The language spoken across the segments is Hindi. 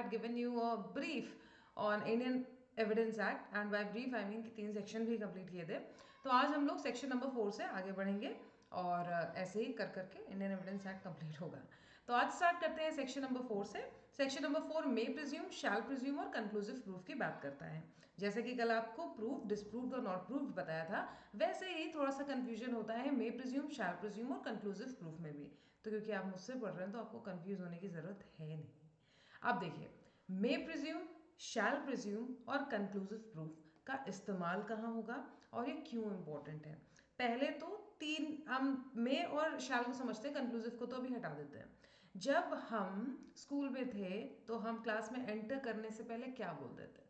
had given you a brief on Indian evidence act, and by brief I mean कि 3 सेक्शन भी कंप्लीट किए थे। तो आज हम लोग सेक्शन नंबर 4 से आगे बढ़ेंगे और ऐसे ही कर करके इंडियन एविडेंस एक्ट कंप्लीट होगा। तो आज स्टार्ट करते हैं सेक्शन नंबर 4 से। सेक्शन नंबर 4 मे प्रिज्यूम, शैल प्रिज्यूम और कंक्लूसिव प्रूफ की बात करता है। जैसे कि कल आपको प्रूफ, डिस्प्रूव्ड और नॉट प्रूव्ड बताया था, वैसे ही थोड़ा सा कंफ्यूजन होता है मे प्रिज्यूम, शैल प्रिज्यूम और कंक्लूसिव प्रूफ में भी। तो क्योंकि आप मुझसे पढ़ रहे हैं तो आपको कंफ्यूज होने की जरूरत है नहीं। अब देखिए, मे प्रिज्यूम, शैल प्रिज्यूम और कंक्लूसिव प्रूफ का इस्तेमाल कहाँ होगा और ये क्यों इम्पोर्टेंट है। पहले तो तीन हम मे और शैल को समझते हैं, कंक्लूसिव को तो अभी हटा देते हैं। जब हम स्कूल में थे तो हम क्लास में एंटर करने से पहले क्या बोलते थे?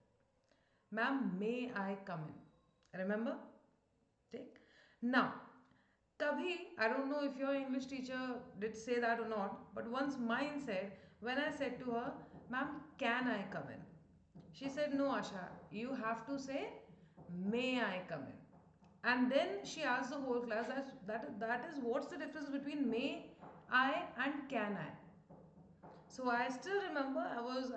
Ma'am may I come in, remember? ठीक ना, कभी I don't know if your English teacher did say that और not, but once mine said when I said to her ma'am can I come in, she said, no, Asha, you have to say, may I come in? And then she asked the whole class that is what's the difference between may I and can I? So I still remember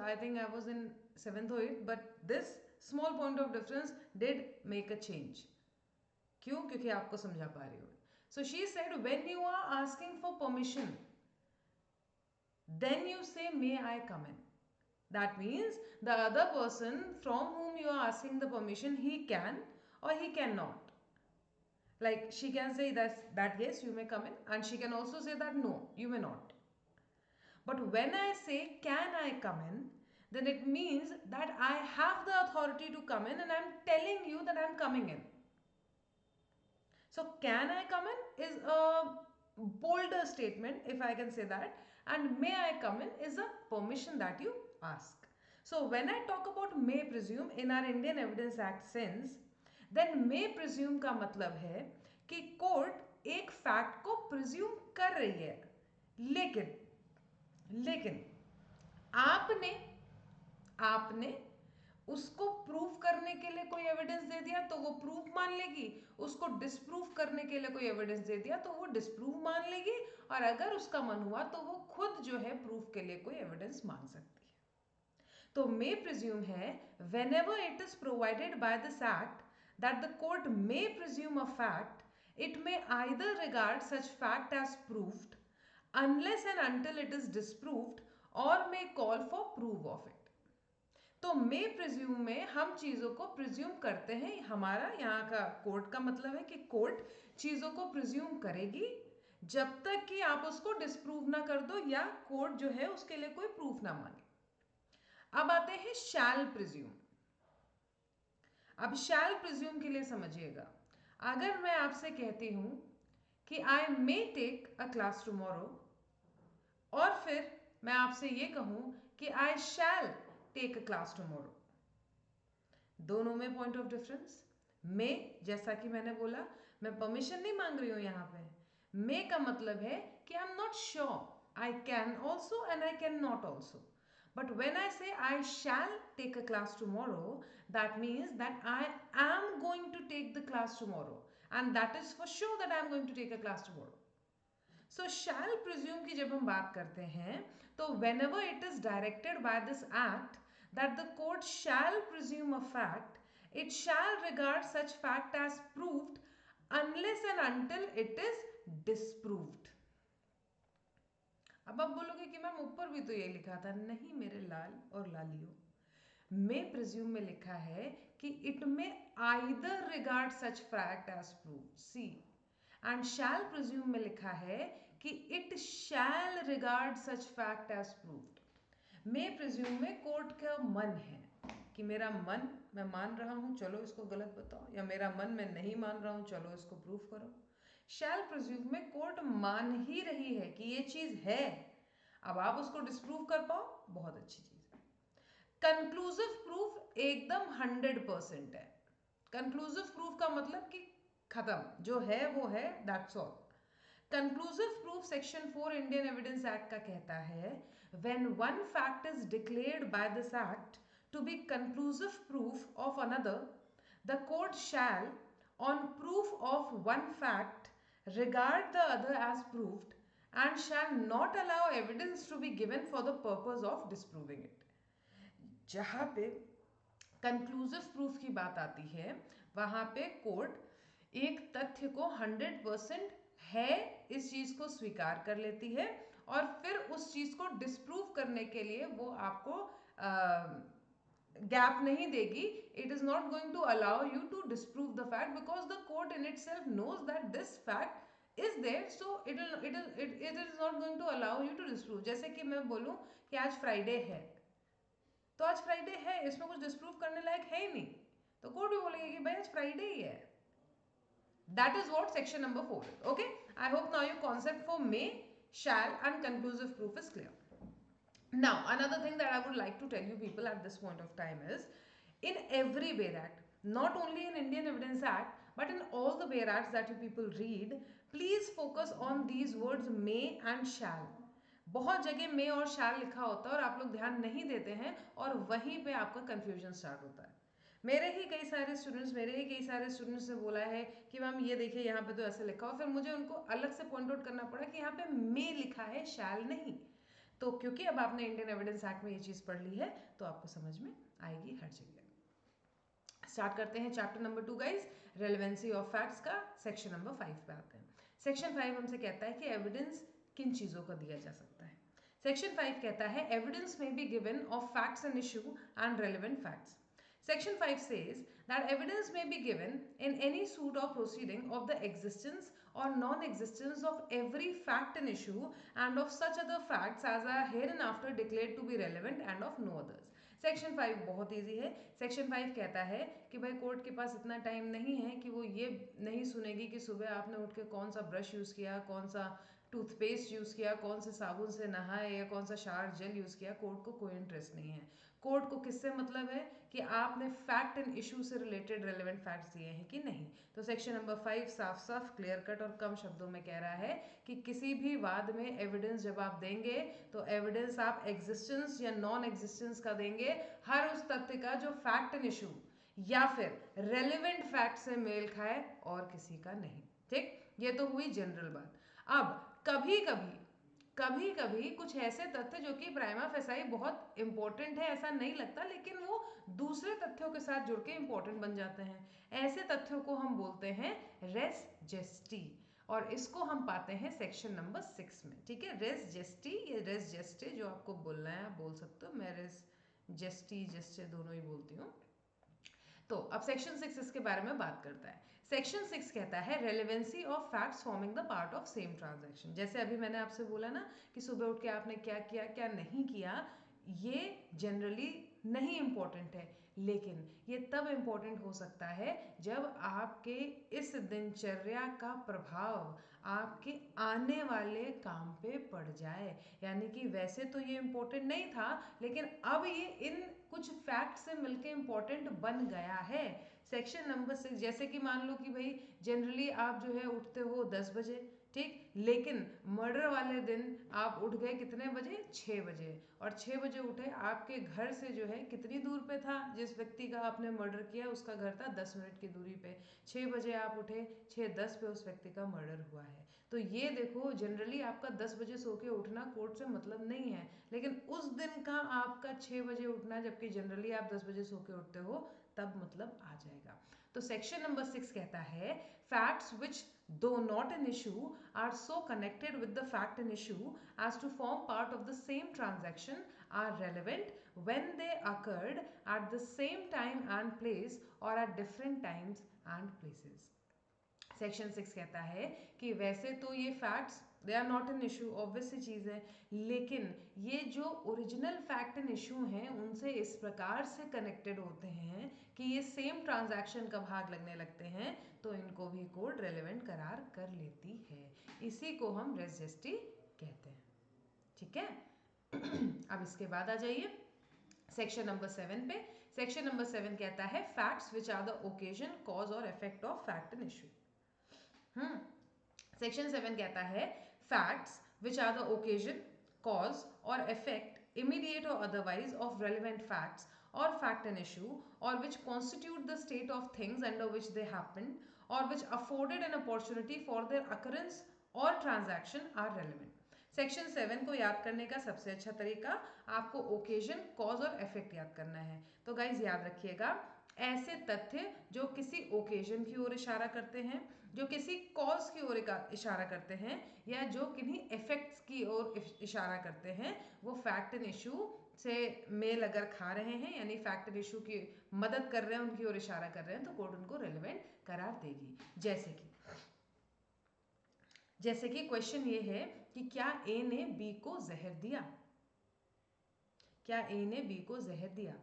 I think I was in 7th or 8th, but this small point of difference did make a change. क्यों? क्योंकि आपको समझा पा रही हूँ. So she said when you are asking for permission, then you say may I come in. That means the other person from whom you are asking the permission, he can or he cannot. Like she can say that yes, you may come in, and she can also say that no, you may not. But when I say can I come in, then it means that I have the authority to come in and I'm telling you that I'm coming in. So can I come in is a bolder statement, if I can say that, and may I come in is a permission that you ask. So when I talk about may presume in our Indian Evidence Act sense, then may presume का मतलब है कि कोर्ट एक फैक्ट को प्रिज्यूम कर रही है, लेकिन लेकिन आपने आपने उसको प्रूफ करने के लिए कोई एविडेंस दे दिया तो वो प्रूफ मान लेगी, उसको डिस्प्रूव करने के लिए कोई एविडेंस दे दिया तो वो डिस्प्रूव मान लेगी, और अगर उसका मन हुआ तो वो खुद जो है प्रूफ के लिए कोई एविडेंस मान सकती है। तो मे प्रिज्यूम है whenever it is provided by this act that the court may presume a fact, it may either regard such fact as proved unless and until it is disproved or may call for proof of it. तो मे प्रिज्यूम में हम चीजों को प्रिज्यूम करते हैं, हमारा यहाँ का कोर्ट का मतलब है कि कोर्ट चीजों को प्रिज्यूम करेगी जब तक कि आप उसको डिस्प्रूव ना कर दो या कोर्ट जो है उसके लिए कोई प्रूफ ना मांगे। अब आते हैं शैल प्रिज्यूम। अब शैल प्रिज्यूम के लिए समझिएगा, अगर मैं आपसे कहती हूं कि I may take a class tomorrow, और फिर मैं आपसे ये कहूं कि I shall take a class tomorrow, दोनों में पॉइंट ऑफ डिफरेंस। मे, जैसा कि मैंने बोला, मैं परमिशन नहीं मांग रही हूं यहां पे। मे का मतलब है कि I am not sure, I can also and I can not also. But when I say I shall take a class tomorrow, that means that I am going to take the class tomorrow. And that is for sure that I am going to take a class tomorrow. So shall presume की जब हम बात करते हैं तो whenever it is directed by this act that the court shall presume a fact, it shall regard such fact as proved unless and until it is disproved. अब आप बोलोगे कि मैम ऊपर भी तो ये लिखा था। नहीं मेरे लाल और लालियों, मे प्रिज्यूम में लिखा है कि इट में either regard such fact as proved, C, and shall presume में लिखा है कि it shall regard such fact as proved. May presume में कोर्ट का मन है कि मेरा मन, मैं मान रहा हूं, चलो इसको गलत बताओ, या मेरा मन मैं नहीं मान रहा हूं, चलो इसको प्रूफ करो। शैल प्रिज्यूम में कोर्ट मान ही रही है कि ये चीज है, अब आप उसको डिस्प्रूव कर पाओ, बहुत अच्छी चीज है। कंक्लूसिव प्रूफ एकदम 100% है। कंक्लूसिव प्रूफ का मतलब कि खत्म, जो है वो है, that's all. Conclusive proof section 4 Indian evidence act का कहता है when one fact is declared by this act to be conclusive proof of another, the court shall on proof of one fact regard the other as proved and shall not allow evidence to be given for the purpose of disproving it. जहाँ पे कंक्लूसिव प्रूफ की बात आती है वहाँ पे कोर्ट एक तथ्य को 100% है इस चीज़ को स्वीकार कर लेती है और फिर उस चीज़ को डिस्प्रूव करने के लिए वो आपको गैप नहीं देगी. It is not going to allow you to disprove the fact because the court in itself knows that this fact is there, so it is not going to allow you to disprove. जैसे कि मैं बोलूँ कि आज फ्राइडे है, तो आज फ्राइडे है, इसमें कुछ डिस्प्रूव करने लायक है ही नहीं, तो कोर्ट भी बोलेगी कि भाई आज फ्राइडे ही है. That is what section number 4 is. Okay, I hope now your concept for may, shall and conclusive proof is clear. Now, another thing that I would like to tell you people at this point of time is, in every Bail Act, not only in Indian Evidence Act, but in all the Bail Acts that you people read, please focus on these words may and shall. बहुत जगह मे और शैल लिखा होता है और आप लोग ध्यान नहीं देते हैं और वहीं पे आपका कंफ्यूजन स्टार्ट होता है. मेरे ही कई सारे स्टूडेंट्स ने बोला है कि मैम ये देखिए यहाँ पे तो ऐसे लिखा हो, फिर मुझे उनको अलग से पॉइंट आउट करना पड़ा कि यहाँ पे मे लिखा है शैल नहीं. तो क्योंकि अब आपने इंडियन एविडेंस एक्ट में ये चीज़ पढ़ ली है तो आपको समझ में आएगी हर जगह. स्टार्ट करते हैं chapter number 2 guys, relevancy of facts का. सेक्शन नंबर 5 पे आते हैं. सेक्शन 5 हमसे कहता है कि एविडेंस किन चीज़ों का दिया जा सकता है. सेक्शन 5 कहता है एविडेंस में be given of facts and issue and relevant facts. Section 5 says that evidence may be given in any suit or proceeding of the existence or non-existence of every fact and issue and of such other facts as are hereinafter declared to be relevant and of no others. Section 5 बहुत ईजी है. सेक्शन 5 कहता है कि भाई कोर्ट के पास इतना टाइम नहीं है कि वो ये नहीं सुनेगी कि सुबह आपने उठ के कौन सा ब्रश यूज़ किया, कौन सा टूथपेस्ट यूज़ किया, कौन से साबुन से नहाए या कौन सा शावर जेल यूज़ किया. कोर्ट को कोई इंटरेस्ट नहीं है. कोर्ट को किससे मतलब है कि आपने फैक्ट एंड इशू से रिलेटेड रेलेवेंट फैक्ट्स दिए हैं कि नहीं. तो सेक्शन नंबर 5 साफ साफ क्लियर कट और कम शब्दों में कह रहा है कि किसी भी वाद में एविडेंस जब आप देंगे तो एविडेंस आप एग्जिस्टेंस या नॉन एग्जिस्टेंस का देंगे, हर उस तथ्य का जो फैक्ट एंड इशू या फिर रेलेवेंट फैक्ट से मेल खाए और किसी का नहीं. ठीक, ये तो हुई जनरल बात. अब कभी कभी कुछ ऐसे तथ्य जो कि प्राइमा फेसाई बहुत इंपॉर्टेंट है ऐसा नहीं लगता, लेकिन वो दूसरे तथ्यों के साथ जुड़ के इंपॉर्टेंट बन जाते हैं. ऐसे तथ्यों को हम बोलते हैं रेस जेस्टी और इसको हम पाते हैं सेक्शन नंबर 6 में. ठीक है, रेस जेस्टी या रेस जेस्टे जो आपको बोलना है आप बोल सकते हो. मैं रेस जेस्टी जेस्टे दोनों ही बोलती हूँ. तो अब सेक्शन 6 इसके बारे में बात करता है. सेक्शन 6 कहता है relevancy of facts forming the part of same transaction. जैसे अभी मैंने आपसे बोला ना कि सुबह उठ के आपने क्या किया क्या नहीं किया, ये जनरली नहीं इम्पोर्टेंट है, लेकिन ये तब इम्पोर्टेंट हो सकता है जब आपके इस दिनचर्या का प्रभाव आपके आने वाले काम पे पड़ जाए. यानी कि वैसे तो ये इम्पोर्टेंट नहीं था लेकिन अब ये इन कुछ फैक्ट से मिलके इम्पोर्टेंट बन गया है. सेक्शन नंबर 6 जैसे कि मान लो कि भाई जनरली आप जो है उठते हो 10 बजे, ठीक, लेकिन मर्डर वाले दिन आप उठ गए कितने बजे, 6 बजे. और 6 बजे उठे, आपके घर से जो है कितनी दूर पे था जिस व्यक्ति का आपने मर्डर किया, उसका घर था 10 मिनट की दूरी पे. 6 बजे आप उठे, 6:10 पे उस व्यक्ति का मर्डर हुआ है. तो ये देखो जनरली आपका 10 बजे सो के उठना कोर्ट से मतलब नहीं है, लेकिन उस दिन का आपका 6 बजे उठना जबकि जनरली आप 10 बजे सो के उठते हो तब मतलब आ जाएगा. तो सेक्शन नंबर 6 कहता है facts which though not an issue are so connected with the fact and issue as to form part of the same transaction are relevant when they occurred at the same time and place or at different times and places. Section 6 कहता है कि वैसे तो ये facts they are not an issue, obvious सी चीज़ है, लेकिन ये जो ओरिजिनल फैक्ट एंड इशू हैं उनसे इस प्रकार से कनेक्टेड होते हैं कि ये सेम ट्रांजैक्शन का भाग लगने लगते हैं, तो इनको भी कोर्ट रेलेवेंट करार कर लेती है. इसी को हम रेस जेस्टी कहते हैं. ठीक है. अब इसके बाद आ जाइए सेक्शन नंबर 7 पे. सेक्शन नंबर 7 कहता है facts which are the occasion cause और effect of fact and issue. Section 7 कहता है facts which are the occasion cause और इफेक्ट इमीडिएट और otherwise of relevant facts or fact and issue or which constitute the state of things under which they happened or which afforded an opportunity for their occurrence or transaction are relevant. Section 7 को याद करने का सबसे अच्छा तरीका आपको ओकेजन, कॉज और इफेक्ट याद करना है। तो गाइज याद रखिएगा, ऐसे तथ्य जो किसी ओकेजन की ओर इशारा करते हैं, जो किसी कॉज की ओर इशारा करते हैं, या जो किन्हीं इफेक्ट्स की ओर इशारा करते हैं, वो फैक्ट एंड इशू से मेल अगर खा रहे हैं, यानी फैक्ट एंड इशू की मदद कर रहे हैं, उनकी ओर इशारा कर रहे हैं, तो कोर्ट उनको रेलिवेंट करार देगी। जैसे कि क्वेश्चन ये है कि क्या ए ने बी को जहर दिया? क्या ए ने बी को जहर दिया?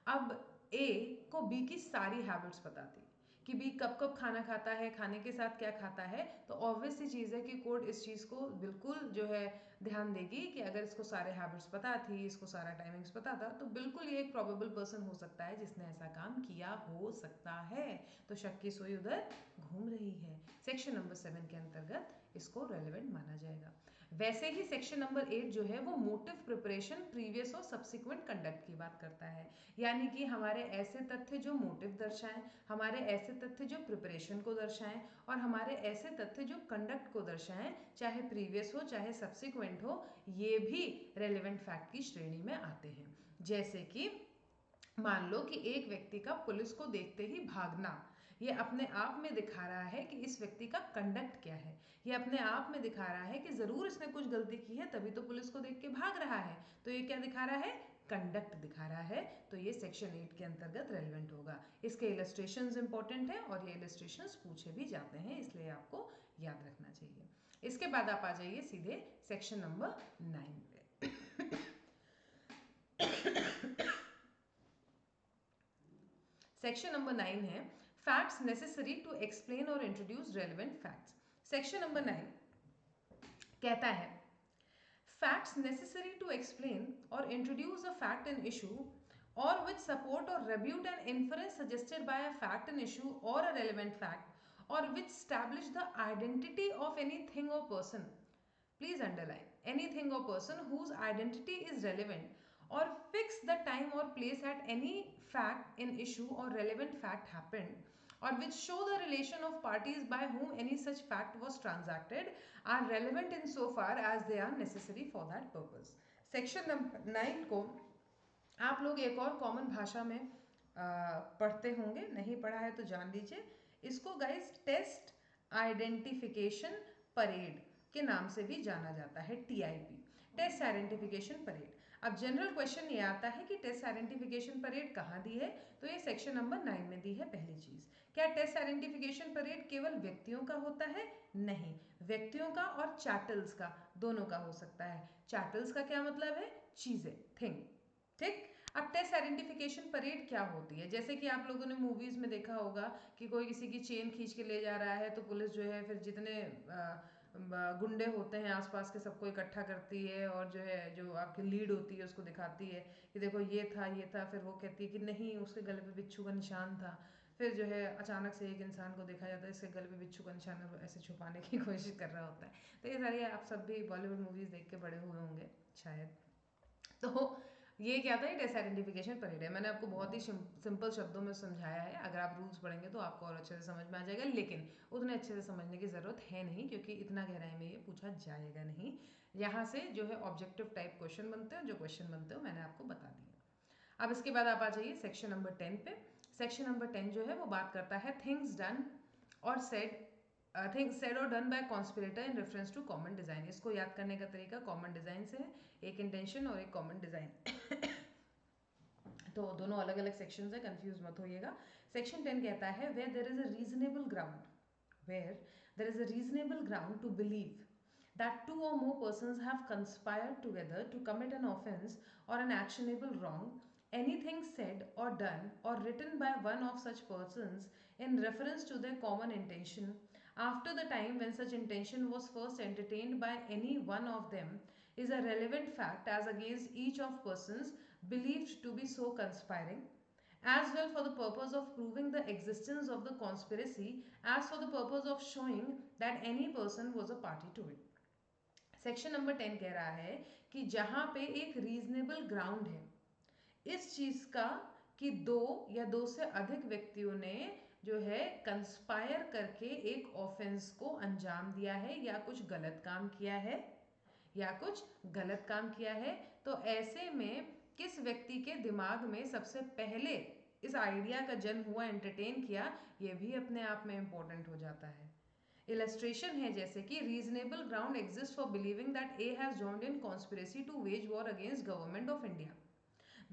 अब ए को बी की सारी हैबिट्स पता थी कि बी कब कब खाना खाता है, खाने के साथ क्या खाता है, तो ऑब्वियस सी चीज़ है कि कोर्ट इस चीज़ को बिल्कुल जो है ध्यान देगी कि अगर इसको सारे हैबिट्स पता थी, इसको सारा टाइमिंग्स पता था, तो बिल्कुल ये एक प्रोबेबल पर्सन हो सकता है जिसने ऐसा काम किया हो सकता है। तो शक की सुई उधर घूम रही है। सेक्शन नंबर 7 के अंतर्गत इसको रेलिवेंट माना जाएगा। वैसे ही सेक्शन नंबर 8 जो है वो मोटिव प्रिपरेशन, प्रीवियस और सब्सिक्वेंट कंडक्ट की बात करता है। यानी कि हमारे ऐसे तथ्य जो मोटिव दर्शाएं, हमारे ऐसे तथ्य जो प्रिपरेशन को दर्शाएं, और हमारे ऐसे तथ्य जो कंडक्ट को दर्शाएं, चाहे प्रीवियस हो चाहे सब्सिक्वेंट हो, ये भी रेलिवेंट फैक्ट की श्रेणी में आते हैं। जैसे कि मान लो कि एक व्यक्ति का पुलिस को देखते ही भागना, ये अपने आप में दिखा रहा है कि इस व्यक्ति का कंडक्ट क्या है। ये अपने आप में दिखा रहा है कि जरूर इसने कुछ गलती की है, तभी तो पुलिस को देख के भाग रहा है। तो ये क्या दिखा रहा है? कंडक्ट दिखा रहा है। तो ये सेक्शन 8 के अंतर्गत रेलिवेंट होगा। इसके इलस्ट्रेशंस इंपॉर्टेंट हैं और ये इलस्ट्रेशंस पूछे भी जाते हैं, इसलिए आपको याद रखना चाहिए। इसके बाद आप आ जाइए सीधे सेक्शन नंबर 9 पे। सेक्शन नंबर 9 है फैक्ट्स नेसेसरी टू एक्सप्लेन और introduce relevant facts. Section number 9 कहता है facts necessary to explain or introduce a fact and issue, or which support or refute an inference suggested by a fact and issue or a relevant fact, or which establish the identity of anything or person. Please underline anything or person whose identity is relevant, or fix the time or place at any fact in issue or relevant fact happened, or which show the relation of parties by whom any such fact was transacted, are relevant in so far as they are necessary for that purpose. Section number 9 को आप लोग एक और कॉमन भाषा में पढ़ते होंगे, नहीं पढ़ा है तो जान लीजिए। इसको गाइस टेस्ट आइडेंटिफिकेशन परेड के नाम से भी जाना जाता है, TIP, टेस्ट आइडेंटिफिकेशन परेड। अब जनरल क्वेश्चन ये आता है कि टेस्ट आइडेंटिफिकेशन परेड कहाँ दी है, तो ये सेक्शन नंबर 9 में दी है। पहली चीज, क्या टेस्ट आइडेंटिफिकेशन परेड केवल व्यक्तियों का होता है? नहीं, व्यक्तियों का और चैटल्स का, दोनों का हो सकता है। चैटल्स का क्या मतलब है? चीजें, थिंग। ठीक। अब टेस्ट आइडेंटिफिकेशन परेड क्या होती है? जैसे कि आप लोगों ने मूवीज में देखा होगा कि कोई किसी की चेन खींच के ले जा रहा है, तो पुलिस जो है फिर जितने गुंडे होते हैं आसपास के सबको इकट्ठा करती है, और जो है जो आपकी लीड होती है उसको दिखाती है कि देखो ये था ये था। फिर वो कहती है कि नहीं, उसके गले पे बिच्छू का निशान था। फिर जो है अचानक से एक इंसान को देखा जाता है इसके गले पे बिच्छू का निशान है, ऐसे छुपाने की कोशिश कर रहा होता है। तो ये सारी आप सब भी बॉलीवुड मूवीज देख के बड़े हुए होंगे शायद। तो ये क्या था? टेस्ट आइडेंटिफिकेशन परेड है। मैंने आपको बहुत ही सिंपल शब्दों में समझाया है। अगर आप रूल्स पढ़ेंगे तो आपको और अच्छे से समझ में आ जाएगा, लेकिन उतने अच्छे से समझने की ज़रूरत है नहीं, क्योंकि इतना गहराई में ये पूछा जाएगा नहीं। यहाँ से जो है ऑब्जेक्टिव टाइप क्वेश्चन बनते हैं, जो क्वेश्चन बनते हो मैंने आपको बता दिया। अब इसके बाद आप आ जाइए सेक्शन नंबर 10 पे। सेक्शन नंबर 10 जो है वो बात करता है थिंग्स डन और सेड, थिंग्स सेड और done by conspirator in reference to common design. इसको याद करने का तरीका कॉमन डिजाइन से है, एक इंटेंशन और एक कॉमन डिजाइन। तो दोनों अलग अलग सेक्शन है, कंफ्यूज मत होइएगा। सेक्शन 10 कहता है where there is a reasonable ground, where there is a reasonable ground to believe that two or more persons have conspired together to commit an offense or an actionable wrong, anything said or done or written by one of such persons in reference to their common intention after the time when such intention was first entertained by any one of them is a relevant fact as against each of persons believed to be so conspiring, as well for the purpose of proving the existence of the conspiracy as for the purpose of showing that any person was a party to it. Section number 10 कह रहा है कि जहां पे एक रीजनेबल ग्राउंड है इस चीज का कि दो या दो से अधिक व्यक्तियों ने जो है कंस्पायर करके एक ऑफेंस को अंजाम दिया है या कुछ गलत काम किया है, या कुछ गलत काम किया है। तो ऐसे में किस व्यक्ति के दिमाग में सबसे पहले इस आइडिया का जन्म हुआ, एंटरटेन किया, ये भी अपने आप में इम्पोर्टेंट हो जाता है। इलस्ट्रेशन है जैसे कि reasonable ground exist for believing that A has joined in conspiracy to wage war against government of India.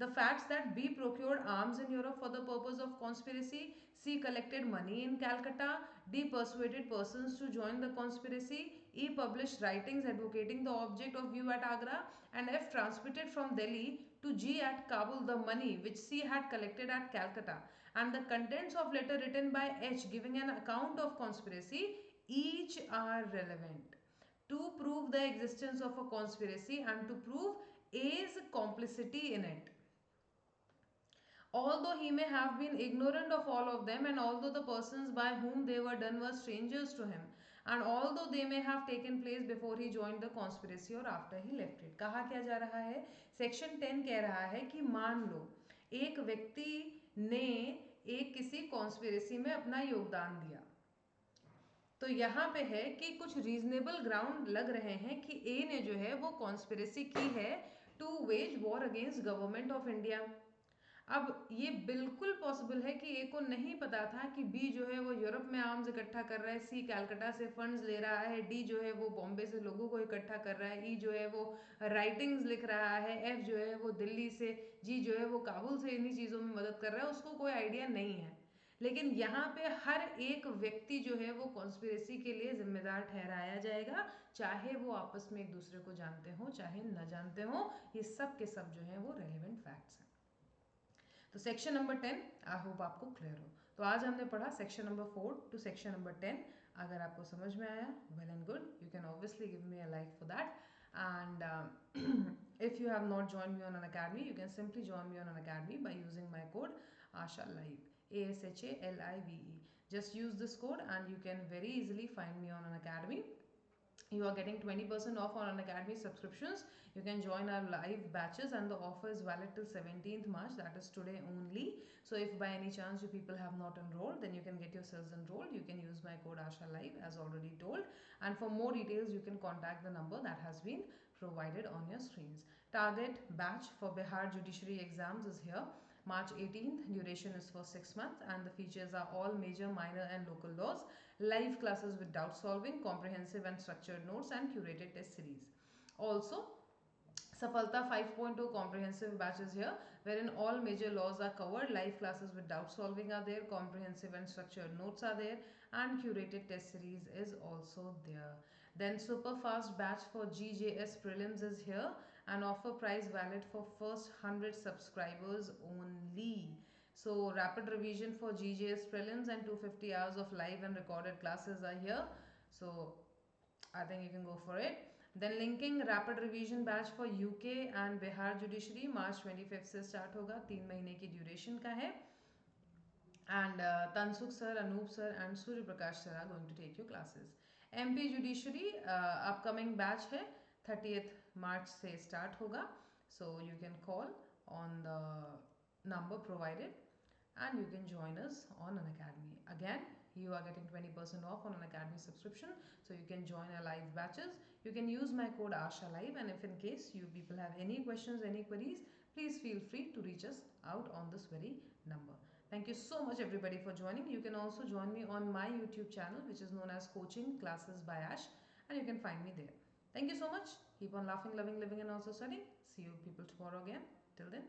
The facts that B procured arms in Europe for the purpose of conspiracy, C collected money in Calcutta, D persuaded persons to join the conspiracy, E published writings advocating the object of view at Agra, and F transmitted from Delhi to G at Kabul the money which C had collected at Calcutta, and the contents of letter written by H giving an account of conspiracy, each are relevant to prove the existence of a conspiracy and to prove A's complicity in it. Although he may have been ignorant of all of them, and although the persons by whom they were done were strangers to him, and although they may have taken place before he joined the conspiracy or after he left it. कहा क्या जा रहा है, सेक्शन 10 कह रहा है कि मान लो एक व्यक्ति ने एक किसी कॉन्स्पिरेसी में अपना योगदान दिया, तो यहाँ पे है कि कुछ रीजनेबल ग्राउंड लग रहे हैं कि ए ने जो है वो कॉन्स्पिरेसी की है to wage war against government of India. अब ये बिल्कुल पॉसिबल है कि ए को नहीं पता था कि बी जो है वो यूरोप में आर्म्स इकट्ठा कर रहा है, सी कलकत्ता से फंड्स ले रहा है, डी जो है वो बॉम्बे से लोगों को इकट्ठा कर रहा है, ई जो है वो राइटिंग्स लिख रहा है, एफ जो है वो दिल्ली से, जी जो है वो काबुल से इन्हीं चीज़ों में मदद कर रहा है, उसको कोई आइडिया नहीं है। लेकिन यहाँ पे हर एक व्यक्ति जो है वो कॉन्स्पिरेसी के लिए जिम्मेदार ठहराया जाएगा, चाहे वो आपस में एक दूसरे को जानते हो चाहे न जानते हो, ये सब के सब जो है वो रेलिवेंट फैक्ट्स हैं। तो सेक्शन नंबर 10 आई होप आपको क्लियर हो। तो आज हमने पढ़ा section number 4 to section number 10। अगर आपको समझ में आया, well and good, you can obviously give me a like for that, and if you have not joined me on an academy, you can simply join me on an academy by using my code ASHA Live, ASHALIVE. Just use this code and you can very easily find me on an academy. You are getting 20% off on Unacademy subscriptions. You can join our live batches and the offer is valid till 17th March, that is today only. So if by any chance you people have not enrolled, then you can get yourselves enrolled. You can use my code ASHA Live as already told, and for more details you can contact the number that has been provided on your screens. Target batch for Bihar judiciary exams is here. March 18th, duration is for 6 months and the features are all major, minor and local laws, live classes with doubt solving, comprehensive and structured notes and curated test series. Also, Safalta 5.0 comprehensive batches here, wherein all major laws are covered, live classes with doubt solving are there, comprehensive and structured notes are there, and curated test series is also there. Then super fast batch for GJS prelims is here, and offer price valid for first 100 subscribers only. So rapid revision for GJS prelims and 250 hours of live and recorded classes are here. So I think you can go for it. Then linking rapid revision batch for UK and Bihar judiciary March 25th से start होगा, 3 महीने की duration का है. And Tansukh sir, Anoop sir and Surya Prakash sir are going to take your classes. MP judiciary upcoming batch है, 30th March से start होगा. So you can call on the number provided and you can join us on an academy. Again, you are getting 20% off on an academy subscription, so you can join our live batches. You can use my code ASHA Live, and if in case you people have any questions, any queries, please feel free to reach us out on this very number. Thank you so much everybody for joining. You can also join me on my YouTube channel, which is known as Coaching Classes by Ash, and you can find me there. Thank you so much. Keep on laughing, loving, living and also studying. See you people tomorrow again. Till then,